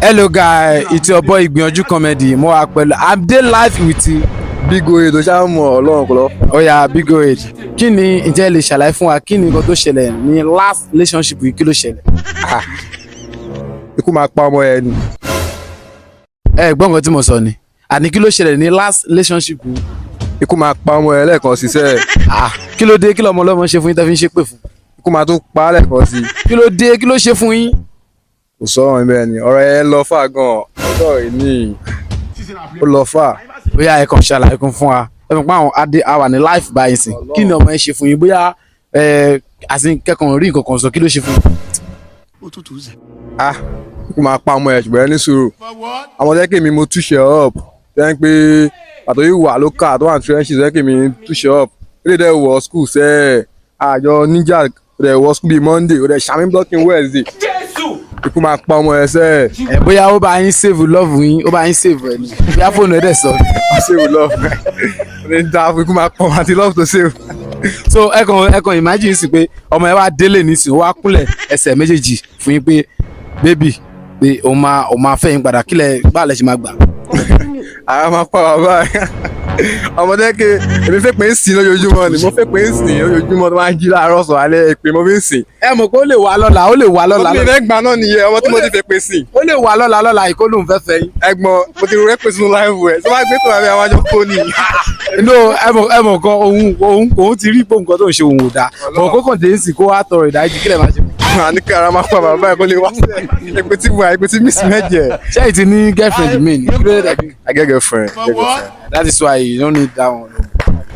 Hello guys, it's your boy Igbiyanju comedy. Mo wà pẹ̀lú I'm dey live with Big Oye tó ṣáà mọ̀ Ọlọ́run kò lọ. Oya Big Oye. Kí ni ǹjẹ́ lè ṣàlàyé fún wa kí ni nǹkan tó ṣẹlẹ̀ ní last relationship yìí kí ló ṣẹlẹ̀? Ikú máa pa ọmọ ẹ ni. Ẹ gbọ́ nǹkan tí mo sọ ni. Àní kí ló ṣẹlẹ̀ ní last relationship yìí? Ikú máa pa ọmọ ẹ lẹ́ẹ̀kan ṣiṣẹ́. Kí ló dé kí lọmọ ọlọ́mọ ṣe fún yín tẹ́ fi ń ṣépè fún? Ikú máa tún pa á lẹ́ẹ̀kan sí. Kí ló dé kí ló ṣe fún yín? Kò sọ̀rọ̀ níbẹ̀ ni ọ̀rọ̀ ẹ lọ fà gan-an ọjọ́ ìní ó lọ fà. Bóyá ẹ kàn ṣàlàyé kún fún wa. Ẹ mọ̀ pé àwọn adé àwà ní life báyìí sìn. Kí ni ọmọ ẹ ṣe fún yín? Bóyá àti kẹ́kọ̀ọ́ rí nǹkan kan sọ kí ló ṣe fún yín? Ikú máa pa ọmọ ẹ ṣùgbọ́n ẹ ní sùúrù. Àwọn jẹ́ mi mo túṣe up jẹ́ pé àtọ̀ yìí wà ló kà tó wà ní trenches jẹ́ mi túṣe up. Ilé dẹ̀ wọ school sẹ́ẹ̀ àjọ níjà rẹ̀ wọ school bíi Monday ó dẹ̀ ṣàmì blocking Wednesday. Ikú máa pa ọmọ ẹ sẹ́ẹ̀. Bóyá ó bá yín save love yín ó bá yín save ẹ ni bóyá fóònù ẹ dẹ̀ sọ. Ó save love ẹ ó ní dáa fún ikú máa pa ọmọ àti love to save. So ẹ kàn imagine sí pé ọmọ ẹ wá délé nísìn ó wá kúnlẹ̀ ẹsẹ̀ méjèèjì fún yín pé baby pé òun máa fẹ́ yín padà kílẹ̀ báàlẹ̀ ṣe máa gbà. Àwọn máa pa bàbá ẹ ọmọdé ke èmi fẹ́ pé ń sìn lójoojúmọ́ ni mo fẹ́ pé ń sìn lójoojúmọ́ tó máa ń jí láàárọ̀ sọ̀ alẹ́ èpè mo fi ń sìn. Ẹ mọ̀ pé ó lè wà lọ́la ó lè wà lọ́la. ọmọ mi fẹ́ gbà náà nìyẹn ọmọ tí mo ti fẹ́ pé sìn. Ó lè wà lọ́la ìkó lóun fẹ́ fẹ́ yín. Ẹ̀gbọ́n mo ti rẹ́ pé sínú láìpù ẹ̀ tó bá gbé tó àbí àwọn àjọ kó ni. No ẹ mọ̀ kan òun ti rí pé nǹkan tó ń ṣe òun ò dáa mọ̀ kó kàn dé ń sìn kó wá tọrọ ìdájí kílẹ̀ máa ṣe. Àníkẹ́ ara máa pa bàbá ẹ̀ kó lè wá sílẹ̀ èpè tí wà èpè tí miss mẹ́jẹ̀. Ṣé ìtì ní girlfriend mi ni? I get girlfriend. That is why you don't need that one.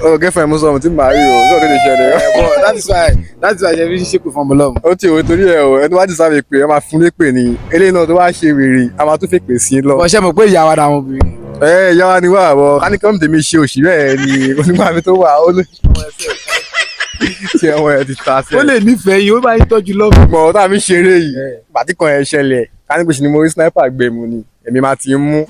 Oh, girlfriend mo sọ mo ti máa rí o sọ kéde ṣẹlẹ̀. That is why ṣe fi ń ṣépè fún ọmọ lọ́mọ. Ó ti òwe torí ẹ o ẹni wá ti sábẹ pé ẹ máa fún lépè ni eléyìí náà tó wá ṣe wèrè a máa tún fẹ́ pè sí i lọ. Ọ̀ṣẹ́ mọ̀ pé ìyá wa làwọn obìnrin. Ìyá wa ni wà bọ̀ káníkọ́mù tèmi ṣe òṣìṣẹ́ ẹ ni onígbà mi tó wà ó lè tí ọmọ ẹ ti ta sẹ. Ó lè nífẹ̀ẹ́ yín ó bá yín tọ́jú lọ́mọ. Mọ̀ ọ́ tá a fi ṣeré yìí bàtí kan ẹ ṣẹlẹ̀ káníkọ́sì ni mo rí sniper gbé mu ni èmi máa ti ń mú.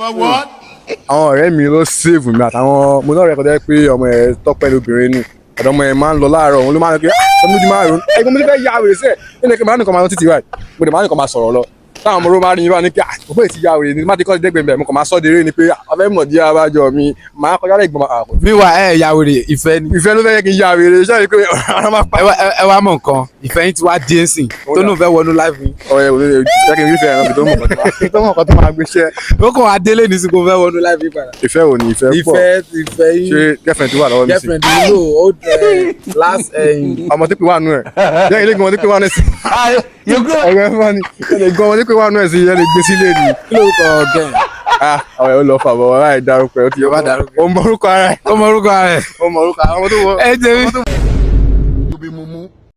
Àwọn ọ̀rẹ́ mi ló save mi àtàwọn mo náà rẹ́kọ̀dẹ́ pé ọmọ ẹ tọ́pẹ́ lóbìnrin ni ọ̀dọ́ ọmọ ẹ máa ń lọ láàárọ̀ òun ló máa ń lọ pé ọmọ ojú máa ń ronú ẹgbẹ́ mo ti fẹ́ ya wèrè sẹ́ẹ̀ nínú ẹgbẹ́ máa ń nìkan máa ń títì ráì mo dẹ̀ máa ń nìkan máa sọ̀rọ̀ lọ táwọn ọmọ oró máa ń rí yín bá ní pé àkókò èsì ya wèrè ni má ti kọ́ dẹ́gbẹ̀ẹ́ mo kàn máa sọ́ deré ni pé ọfẹ́ mọ̀ díẹ̀ abájọ mi máa kọjá lẹ́gbọ̀n àkọ́. Mi wà ya wèrè ìfẹ́ ni. Ìfẹ́ ló fẹ́ yẹ kí n ya wèrè ṣáà pé ọ̀rọ̀ máa pa. Ẹ wá mọ̀ nǹkan ìfẹ́ yín ti wá dé nsìn tó nù fẹ́ wọnú láìpẹ́. Ọ̀rẹ́ òde jẹ́ kí n rí fẹ́ ẹran tó mọ̀ kan tó máa gbé iṣẹ́. Ó kàn wá délé ní sìnkú fẹ́ wọnú láìpẹ́ padà. Ìfẹ́ ò ní ìfẹ́ pọ̀. Ìfẹ́ yín. Ṣé girlfriend wà lọ́wọ́ mi sí? Girlfriend yín lò ó last. Ọmọ tí pé wà nù ẹ̀ jẹ́ ilé gan-an tí pé wà nù ẹ̀ sí. Ọ̀rẹ́ fún mi ẹ̀ lè gan-an tí pé wà nù ẹ̀ sí ẹ̀ lè gbé sílé ni. Kí lórúkọ gẹ̀ẹ́? Ọ̀rẹ́ ó lọ fà bọ̀ ọ̀rẹ́ àìdárúkọ ẹ̀ ó ti yọ. Ó bá dárúkọ. Ó mọ orúkọ ara ẹ̀. Ó mọ orúkọ ara ẹ̀. Ó mọ orúkọ àwọn tó wọ. Ẹ jẹ́ mi.